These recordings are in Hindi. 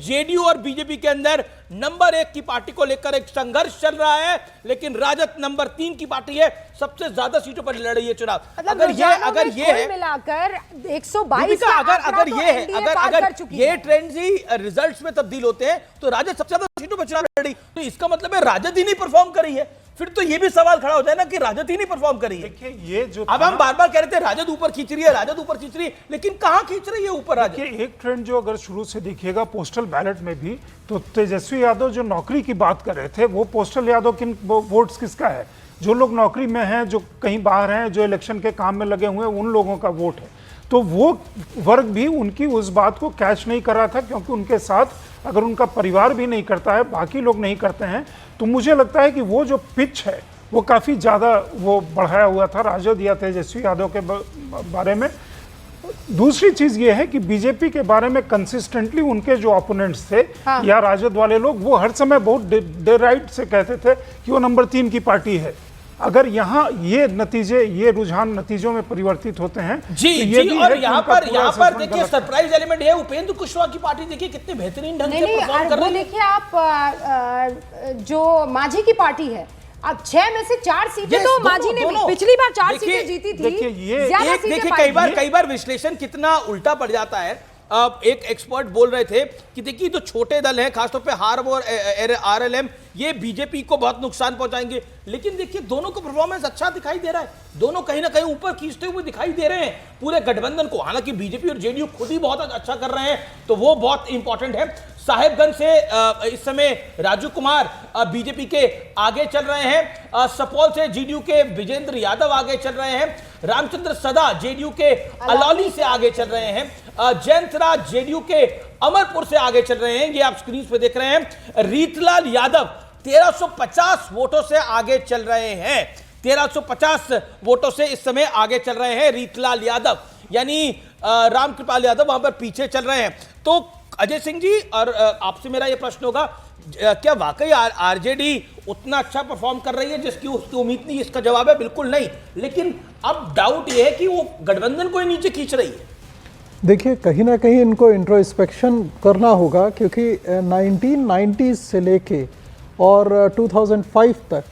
जेडीयू और बीजेपी के अंदर नंबर 1 की पार्टी को लेकर एक संघर्ष चल रहा है, लेकिन राजद नंबर 3 की पार्टी है, सबसे ज्यादा सीटों पर लड़ रही है चुनाव। मतलब अगर ये है मिलाकर 122 अगर ये ट्रेंड्स ही रिजल्ट्स में तब्दील होते हैं तो राजद सबसे ज्यादा सीटों पर चुनाव लड़ रही, तो इसका मतलब है राजद ही नहीं परफॉर्म कर रही है। फिर तो ये भी सवाल खड़ा हो जाए ना कि राजद ही नहीं परफॉर्म कर रही है। देखिए ये जो अब हम बार बार कह रहे थे राजद ऊपर खींच रही है, राजद ऊपर खींच रही है, लेकिन कहां खींच रही है ऊपर राजद? एक ट्रेंड जो अगर शुरू से देखिएगा पोस्टल बैलेट में भी, तो तेजस्वी यादव जो नौकरी की बात कर रहे थे, वो पोस्टल यादव किन वोट्स किसका है? जो लोग नौकरी में हैं, जो कहीं बाहर हैं, जो इलेक्शन के काम में लगे हुए हैं, उन लोगों का वोट है। तो वो वर्ग भी उनकी उस बात को कैच नहीं कर रहा था, क्योंकि उनके साथ अगर उनका परिवार भी नहीं करता है, बाकी लोग नहीं करते हैं, तो मुझे लगता है कि वो जो पिच है वो काफ़ी ज़्यादा वो बढ़ाया हुआ था राजद या तेजस्वी यादव के बारे में। दूसरी चीज़ ये है कि बीजेपी के बारे में कंसिस्टेंटली उनके जो ओपोनेंट्स थे, हाँ, या राजद वाले लोग, वो हर समय बहुत डेराइट से कहते थे कि वो नंबर 3 की पार्टी है। अगर यहाँ ये नतीजे, ये रुझान नतीजों में परिवर्तित होते हैं जी, तो ये जी, और यहाँ पर देखिए सरप्राइज एलिमेंट है, उपेंद्र कुशवाहा की पार्टी देखिए कितने बेहतरीन ढंग से परफॉर्म कर रही है। देखिए आप जो मांझी की पार्टी है, अब 6 में से 4 सीटें तो मांझी ने पिछली बार 4 सीटें जीती थी। देखिए कई बार विश्लेषण कितना उल्टा पड़ जाता है। अब एक एक्सपर्ट बोल रहे थे कि देखिए जो छोटे दल हैं, खासतौर पे हार्व और आरएलएम, ये बीजेपी को बहुत नुकसान पहुंचाएंगे, लेकिन देखिए दोनों का परफॉर्मेंस अच्छा दिखाई दे रहा है, दोनों कहीं ना कहीं ऊपर खींचते हुए दिखाई दे रहे हैं पूरे गठबंधन को। हालांकि बीजेपी और जेडीयू खुद ही बहुत अच्छा कर रहे हैं, तो वो बहुत इंपॉर्टेंट है। साहेबगंज से इस समय राजू कुमार बीजेपी के आगे चल रहे हैं, सपौल से जेडीयू के विजेंद्र यादव आगे चल रहे हैं, रामचंद्र सदा जेडीयू के अलौली से आगे चल रहे हैं, जयंत राज जेडीयू के अमरपुर से आगे चल रहे हैं, ये आप स्क्रीन पे देख रहे हैं। रीतलाल यादव 1350 वोटों से आगे चल रहे हैं, 1350 वोटों से इस समय आगे चल रहे हैं रीतलाल यादव, यानी रामकृपाल यादव वहां पर पीछे चल रहे हैं। तो अजय सिंह जी, और आपसे मेरा यह प्रश्न होगा, क्या वाकई आरजेडी उतना अच्छा परफॉर्म कर रही है जिसकी उसकी उम्मीद नहीं? इसका जवाब है बिल्कुल नहीं, लेकिन अब डाउट यह है कि वो गठबंधन को नीचे खींच रही है। देखिए कहीं ना कहीं इनको इंट्रोस्पेक्शन करना होगा, क्योंकि 1990 से लेके और 2005 तक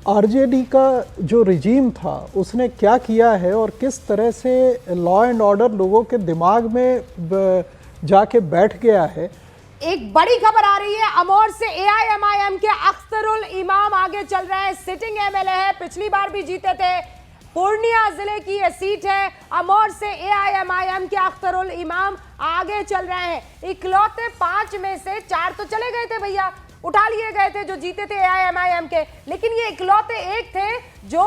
आरजेडी का जो रिजीम था उसने क्या किया है और किस तरह से लॉ एंड ऑर्डर लोगों के दिमाग में जाके बैठ गया है। एक बड़ी खबर आ रही है अमौर से, एआईएमआईएम के अख्तरुल इमाम आगे चल रहे हैं, सिटिंग एमएलए है, पिछली बार भी जीते थे, पूर्णिया जिले की यह सीट है। अमौर से एआईएमआईएम के अख्तरुल इमाम आगे चल रहे हैं। इकलौते 5 में से 4 तो चले गए थे भैया, उठा लिए गए थे जो जीते थे एआईएमआईएम के, लेकिन ये इकलौते एक थे जो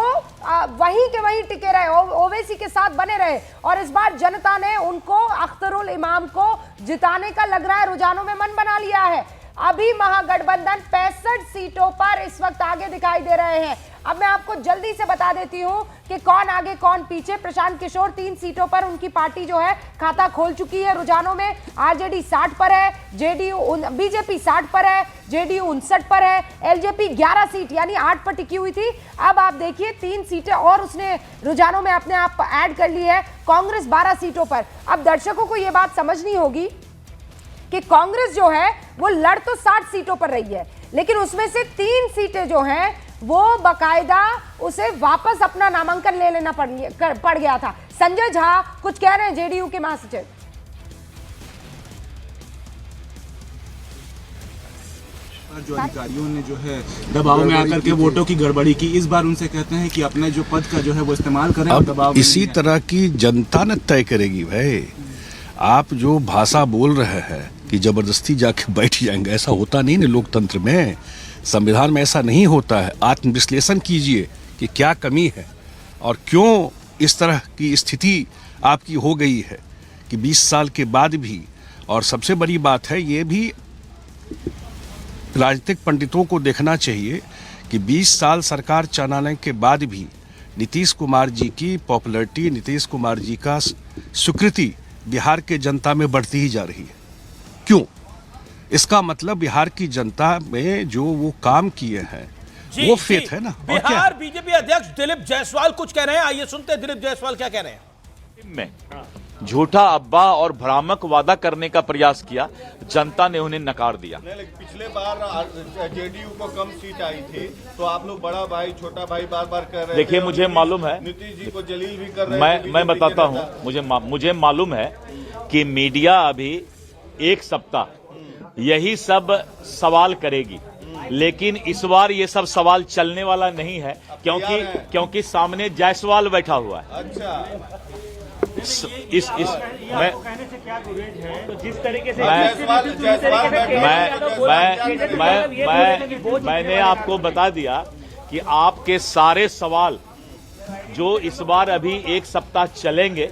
वहीं के वहीं टिके रहे, ओवैसी के साथ बने रहे, और इस बार जनता ने उनको, अख्तरुल इमाम को जिताने का लग रहा है रुझानों में मन बना लिया है। अभी महागठबंधन 65 सीटों पर इस वक्त आगे दिखाई दे रहे हैं। अब मैं आपको जल्दी से बता देती हूं कि कौन आगे कौन पीछे। प्रशांत किशोर 3 सीटों पर उनकी पार्टी जो है खाता खोल चुकी है रुझानों में। आरजेडी 60 पर है, बीजेपी 60 पर है, जेडीयू 59 पर है, एलजेपी 11 सीट यानी 8 पर टिकी हुई थी। अब आप देखिए 3 सीटें और उसने रुझानों में अपने आप ऐड कर ली है, कांग्रेस 12 सीटों पर। अब दर्शकों को यह बात समझनी होगी कि कांग्रेस जो है वो लड़ तो 60 सीटों पर रही है, लेकिन उसमें से 3 सीटें जो हैं वो बकायदा उसे वापस अपना नामांकन ले लेना पड़ गया था। संजय झा कुछ कह रहे हैं, जेडीयू के महासचिव। जो अधिकारियों ने जो है दबाव में आकर के वोटों की गड़बड़ी की, इस बार उनसे कहते हैं कि अपने जो पद का जो है वो इस्तेमाल करें। अब दबाव इसी तरह की जनता न तय करेगी भाई। आप जो भाषा बोल रहे हैं कि जबरदस्ती जाके बैठ जाएंगे, ऐसा होता नहीं ना लोकतंत्र में, संविधान में ऐसा नहीं होता है। आत्मविश्लेषण कीजिए कि क्या कमी है और क्यों इस तरह की स्थिति आपकी हो गई है कि 20 साल के बाद भी। और सबसे बड़ी बात है, ये भी राजनीतिक पंडितों को देखना चाहिए कि 20 साल सरकार चलाने के बाद भी नीतीश कुमार जी की पॉपुलैरिटी, नीतीश कुमार जी का स्वीकृति बिहार के जनता में बढ़ती ही जा रही है। क्यों? इसका मतलब बिहार की जनता में जो वो काम किए हैं वो फेथ है ना। बिहार बीजेपी अध्यक्ष दिलीप जायसवाल कुछ कह रहे हैं, आइए सुनते हैं दिलीप जायसवाल क्या कह रहे हैं। झूठा अब्बा और भ्रामक वादा करने का प्रयास किया, जनता ने उन्हें नकार दिया। पिछले बार जेडीयू को कम सीट आई थी तो आप लोग बड़ा भाई छोटा भाई बार बार कर रहे थे। देखिए, मुझे मालूम है, नीतीश जी को जलील भी कर रहे थे। मैं बताता हूं, मुझे मालूम है कि मीडिया अभी एक सप्ताह यही सब सवाल करेगी, लेकिन इस बार ये सब सवाल चलने वाला नहीं है, क्योंकि सामने जायसवाल बैठा हुआ है। अच्छा, मैं कहने से क्या गुरेज है? तो जिस तरीके से मैंने आपको बता दिया कि आपके सारे सवाल जो इस बार अभी एक सप्ताह चलेंगे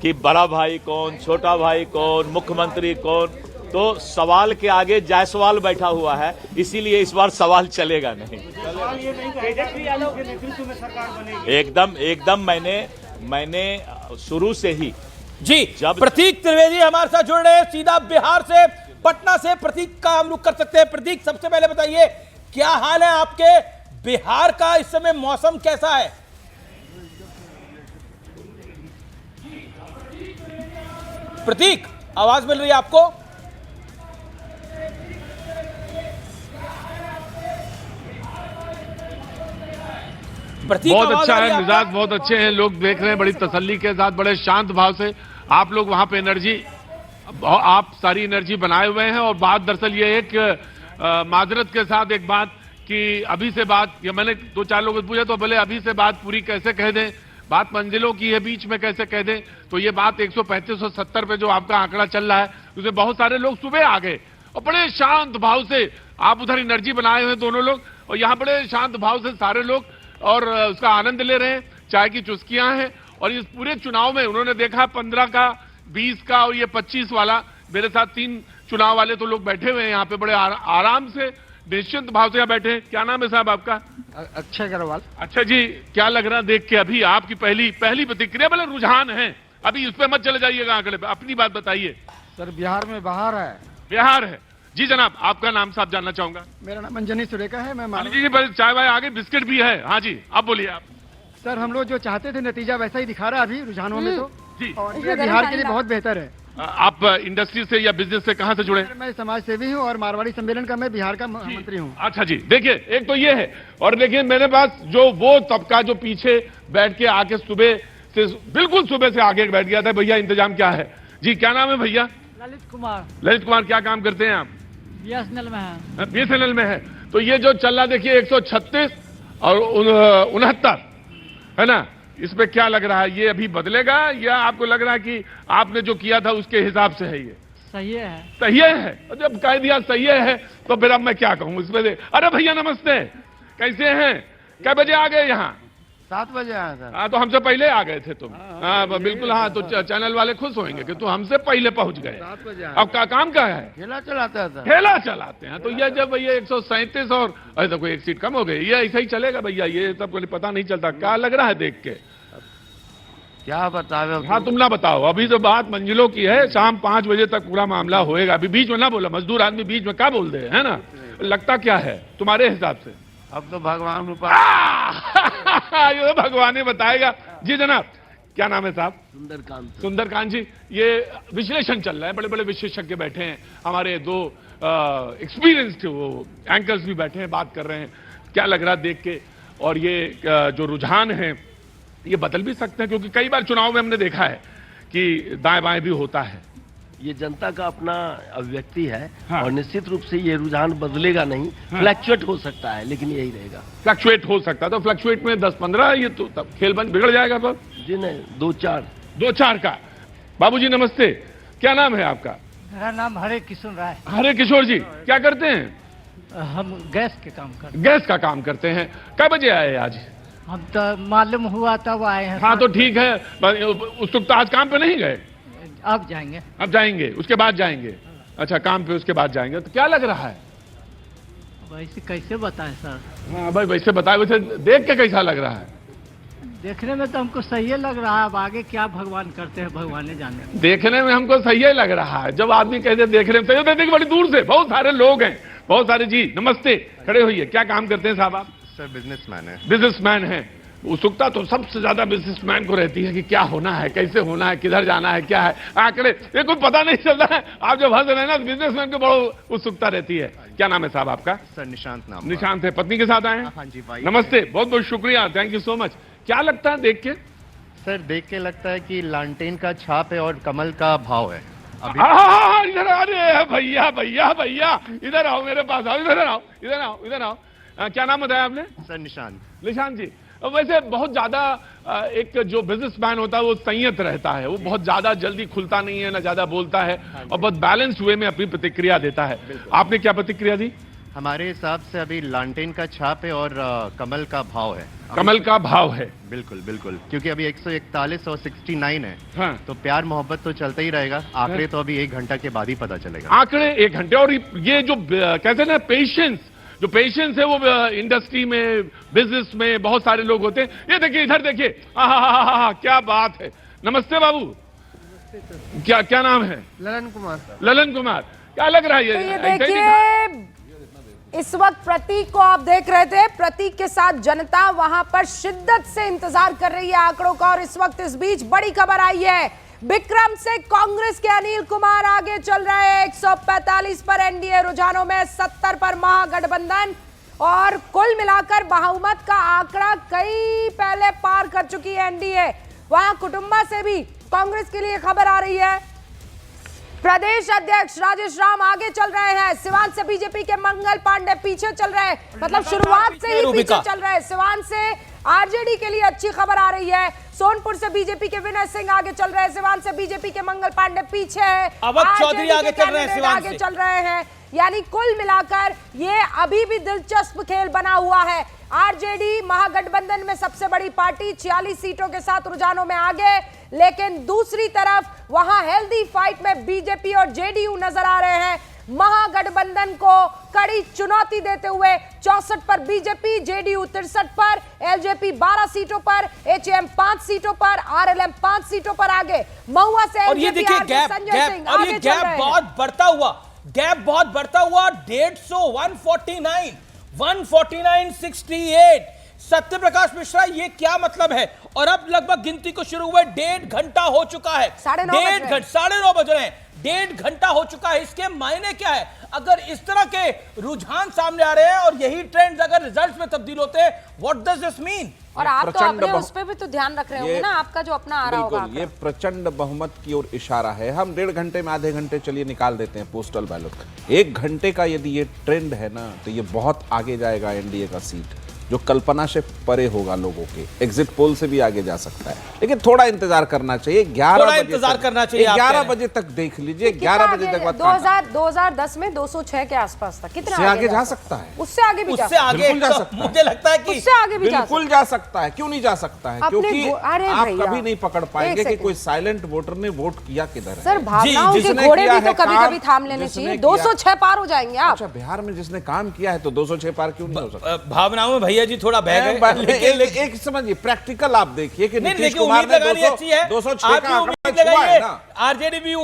कि बड़ा भाई कौन, छोटा भाई कौन, मुख्यमंत्री कौन, तो सवाल के आगे जायसवाल बैठा हुआ है, इसीलिए इस बार सवाल चलेगा नहीं। सवाल ये नहीं कि तेजस्वी यादव के नेतृत्व में सरकार बनेगी। एकदम मैंने शुरू से ही जी प्रतीक त्रिवेदी हमारे साथ जुड़ रहे हैं सीधा बिहार से, पटना से। प्रतीक का हम रुख कर सकते हैं। प्रतीक, सबसे पहले बताइए क्या हाल है आपके? बिहार का इस समय मौसम कैसा है? प्रतीक, आवाज मिल रही है आपको? बहुत अच्छा है, मिजाज बहुत अच्छे हैं, लोग देख रहे हैं बड़ी तसल्ली के साथ, बड़े शांत भाव से। आप लोग वहां पे एनर्जी, आप सारी एनर्जी बनाए हुए हैं। और बात दरअसल ये एक माजरत के साथ एक बात कि अभी से बात, या मैंने 2-4 लोगों से पूछा तो बोले अभी से बात पूरी कैसे कह दें, बात मंजिलों की है, बीच में कैसे कह दें। तो ये बात 135-170 पे जो आपका आंकड़ा चल रहा है, उसमें बहुत सारे लोग सुबह आ गए और बड़े शांत भाव से, आप उधर एनर्जी बनाए हुए दोनों लोग और यहाँ बड़े शांत भाव से सारे लोग और उसका आनंद ले रहे हैं। चाय की चुस्कियां हैं। और इस पूरे चुनाव में उन्होंने देखा 15 का, 20 का और ये 25 वाला, मेरे साथ 3 चुनाव वाले तो लोग बैठे हुए हैं यहाँ पे, बड़े आराम से निश्चिंत भाव से यहाँ बैठे हैं। क्या नाम है साहब आपका? अक्षय अग्रवाल। अच्छा जी, क्या लग रहा देख के अभी आपकी पहली प्रतिक्रिया? मतलब रुझान है, अभी उस पर मत चले जाइएगा आंकड़े पे, अपनी बात बताइए। सर, बिहार में बाहर है। बिहार है जी। जनाब, आपका नाम साहब जानना चाहूंगा। मेरा नाम अंजनी सुरेखा है। मैं जी, चाय वाय आगे, बिस्किट भी है। हाँ जी, आप बोलिए। आप सर, हम लोग जो चाहते थे नतीजा वैसा ही दिखा रहा है अभी रुझानों में तो जी। और ये बिहार के लिए बहुत बेहतर है। आप इंडस्ट्री से या बिजनेस से कहां से जुड़े? मैं समाज सेवी हूँ और मारवाड़ी सम्मेलन का मैं बिहार का मंत्री हूँ। अच्छा जी, देखिए एक तो ये है, और देखिए मेरे पास जो वो तबका जो पीछे बैठ के आके सुबह से, बिल्कुल सुबह से आगे बैठ गया था, भैया इंतजाम क्या है जी? क्या नाम है भैया? ललित कुमार। ललित कुमार, क्या काम करते हैं आप? BSNL में है। BSNL में है। तो ये जो चल रहा देखिए 136 और 69 है ना, इस पे क्या लग रहा है, ये अभी बदलेगा या आपको लग रहा है कि आपने जो किया था उसके हिसाब से है? ये सही है। सही है। जब कह दिया सही है तो फिर अब मैं क्या कहूँ इस पे? अरे भैया नमस्ते, कैसे हैं? कै बजे आ गए यहाँ? 7 बजे आया सर। हाँ, तो हमसे पहले आ गए थे तुम? हाँ बिल्कुल। हाँ, तो चैनल वाले खुश होंगे कि तुम हमसे पहले पहुंच गए। 7 बजे। अब का काम क्या है? ठेला चलाता है सर। ठेला चलाते हैं। तो ये जब ये 137 और अरे तो कोई एक सीट कम हो गई, ये ऐसा ही चलेगा भैया? ये सब पता नहीं चलता। क्या लग रहा है देख के? क्या बताओ? हाँ, तुम ना बताओ। अभी तो बात मंजिलों की है, शाम 5 बजे तक पूरा मामला होएगा। अभी बीच में ना बोला, मजदूर आदमी बीच में क्या बोल दे, है ना? लगता क्या है तुम्हारे हिसाब से? अब तो भगवान ये तो भगवान ही बताएगा। जी जनाब, क्या नाम है साहब? सुंदरकांत। सुंदरकांत जी, ये विश्लेषण चल रहा है, बड़े बड़े विशेषज्ञ बैठे हैं, हमारे 2 एक्सपीरियंस्ड वो एंकर्स भी बैठे हैं, बात कर रहे हैं। क्या लग रहा है देख के? और ये जो रुझान है ये बदल भी सकते हैं, क्योंकि कई बार चुनाव में हमने देखा है कि दाएं बाएं भी होता है। ये जनता का अपना अभिव्यक्ति है। हाँ। और निश्चित रूप से ये रुझान बदलेगा नहीं। हाँ। फ्लैक्चुएट हो सकता है, लेकिन यही रहेगा। फ्लक्चुएट हो सकता है, तो फ्लक्चुएट में 10-15 ये तो तब खेल बंद बिगड़ जाएगा। पर जी नहीं, 2-4 2-4 का। बाबूजी नमस्ते, क्या नाम है आपका? मेरा नाम हरे किशोर राय। हरे किशोर जी, क्या करते हैं? हम गैस के काम करते गैस का काम करते हैं। कब बजे आए आज? हम तो मालूम हुआ तब आए हैं। हाँ, तो ठीक है। उस वक्त आज काम पे नहीं गए? अब जाएंगे। अब जाएंगे, उसके बाद जाएंगे। अच्छा, काम पे उसके बाद जाएंगे। तो क्या लग रहा है? वैसे कैसे बताएं सर? हाँ भाई, वैसे बताए। वैसे देख के कैसा लग रहा है? देखने में तो हमको सही लग रहा है, अब आगे क्या भगवान करते हैं भगवान ने जाने। देखने में हमको सही ही लग रहा है। जब आदमी कहते देखने में सही, देखिए बड़ी दूर से बहुत सारे लोग हैं, बहुत सारे। जी नमस्ते, खड़े होइए। क्या काम करते हैं साहब आप? सर बिजनेसमैन है। बिजनेसमैन हैं। उत्सुकता तो सबसे ज्यादा बिजनेसमैन को रहती है कि क्या होना है, कैसे होना है, किधर जाना है, क्या है आंकड़े, ये कुछ पता नहीं चलता है। आप जब हंस रहे हैं ना, बिजनेसमैन को बड़ा उत्सुकता रहती है। क्या नाम है साहब आपका? सर निशांत नाम। निशांत है, पत्नी के साथ आए हैं? हाँ जी भाई। नमस्ते, बहुत बहुत शुक्रिया, थैंक यू सो मच। क्या लगता है देख के? सर देख के लगता है कि लालटेन का छाप है और कमल का भाव है अभी। इधर आ रहे भैया भैया भैया, इधर आओ मेरे पास आओ, इधर आओ इधर आओ इधर आओ। क्या नाम बताया आपने? सर निशांत। निशांत जी, वैसे बहुत ज्यादा एक जो बिजनेसमैन होता है वो संयत रहता है, वो बहुत ज्यादा जल्दी खुलता नहीं है, ना ज्यादा बोलता है और बहुत बैलेंस वे में अपनी प्रतिक्रिया देता है। आपने क्या प्रतिक्रिया दी? हमारे हिसाब से अभी लालटेन का छाप है और कमल का भाव है। कमल का भाव है, बिल्कुल बिल्कुल, क्योंकि अभी 141 और 69 है। हाँ। तो प्यार मोहब्बत तो चलता ही रहेगा, आंकड़े तो अभी 1 घंटा के बाद ही पता चलेगा। आंकड़े 1 घंटे, और ये जो कहते हैं ना पेशेंस, जो पेशेंस है वो इंडस्ट्री में, बिजनेस में बहुत सारे लोग होते हैं। ये देखिए, इधर देखिए, क्या बात है। नमस्ते बाबू, क्या नाम है? ललन कुमार। ललन कुमार, क्या लग रहा है तो ये देखिए, इस वक्त प्रतीक को आप देख रहे थे, प्रतीक के साथ जनता वहां पर शिद्दत से इंतजार कर रही है आंकड़ों का। और इस वक्त इस बीच बड़ी खबर आई है, विक्रम से कांग्रेस के अनिल कुमार आगे चल रहे हैं 145 पर एनडीए रुझानों में, 70 पर महागठबंधन, और कुल मिलाकर बहुमत का आंकड़ा कई पहले पार कर चुकी है एनडीए। वहां कुटुंबा से भी कांग्रेस के लिए खबर आ रही है। प्रदेश अध्यक्ष राजेश राम आगे चल रहे हैं, सिवान से बीजेपी के मंगल पांडे पीछे चल रहे हैं, मतलब शुरुआत से ही पीछे चल रहे हैं। सिवान से आरजेडी के लिए अच्छी खबर आ रही है, सोनपुर से बीजेपी के विनय सिंह आगे चल रहे हैं, सिवान से बीजेपी के मंगल पांडे पीछे है, अवध चौधरी आगे चल रहे हैं, सिवान आगे चल रहे हैं। यानी कुल मिलाकर ये अभी भी दिलचस्प खेल बना हुआ है। आरजेडी महागठबंधन में सबसे बड़ी पार्टी 46 सीटों के साथ रुझानों में आगे, लेकिन दूसरी तरफ वहां हेल्दी फाइट में बीजेपी और जेडीयू नजर आ रहे हैं। महागठबंधन को कड़ी चुनौती देते हुए 64 पर बीजेपी, जेडीयू 63 पर, एलजेपी 12 सीटों पर, एचएम 5 सीटों पर, आरएलएम 5 सीटों पर आगे। महुआ से और ये देखिए गैप और ये गैप बहुत बढ़ता हुआ, गैप बहुत बढ़ता हुआ, 150, 149, 149.68। सत्य प्रकाश मिश्रा, ये क्या मतलब है? और अब लगभग गिनती को शुरू हुए 1.5 घंटा हो चुका है, 9:30 बज रहे हैं, 1.5 घंटा हो चुका है। इसके मायने क्या है? अगर इस तरह के रुझान सामने आ रहे हैं और यही ट्रेंड्स अगर रिजल्ट्स में तब्दील होते हैं, व्हाट डज दिस मीन? और आप तो अपने उस पे भी तो ध्यान रख रहे होंगे ना, आपका जो अपना आ रहा होगा। ये प्रचंड बहुमत की ओर इशारा है। हम 1.5 घंटे में, आधे घंटे चलिए निकाल देते हैं पोस्टल बैलेट। 1 घंटे का यदि ये ट्रेंड है ना, तो ये बहुत आगे जाएगा एनडीए का सीट, जो कल्पना से परे होगा लोगों के। एग्जिट पोल से भी आगे जा सकता है, लेकिन थोड़ा इंतजार करना चाहिए। 11 बजे तक देख लीजिए, 11 बजे तक बात। 2010 में 206 के आसपास था, कितना आगे जा सकता है? उससे आगे भी जा सकता है। मुझे लगता है कि उससे आगे भी बिल्कुल जा सकता है। क्यों नहीं जा सकता है? क्योंकि आप कभी नहीं पकड़ पाएंगे कि कोई साइलेंट वोटर ने वोट किया किधर है। सर, भावनाओं के घोड़े भी तो कभी-कभी थाम लेने चाहिए। 206 पार हो जाएंगे आप। अच्छा, बिहार में जिसने काम किया है तो 206 पार क्यों नहीं हो सकता? भावनाओं में भैया जी थोड़ा बह गए। एक समझिए, प्रैक्टिकल आप देखिए कि नीतीश कुमार ने 206 का आंकड़ा छुआ है ना। आरजेडी भी